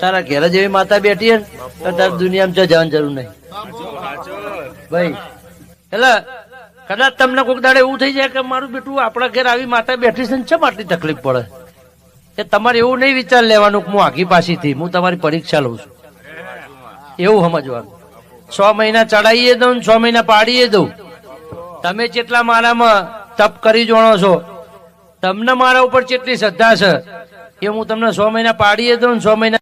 તારા ઘેર જેવી માતા બેઠી તો તારે દુનિયામાં જવાની જરૂર નહીં ભાઈ. એટલે કદાચ તમને કોઈક દાડે એવું થઈ જાય કે મારું બેટું આપણા ઘેર આવી માતા બેઠી છે ને ચમ આટલી તકલીફ પડે, એ તમારે એવું નહીં વિચાર લેવાનું કે હું આખી પાસીથી હું તમારી પરીક્ષા લઉં છું, એવું સમજવાનું. 6 મહિના ચડાવીએ દઉં 6 મહિના પાડીએ દઉં. તમે જેટલા મારામાં તપ કરી જોણો છો, તમને મારા ઉપર જેટલી શ્રદ્ધા છે એ હું તમને 6 મહિના પાડીએ દઉં 6 મહિના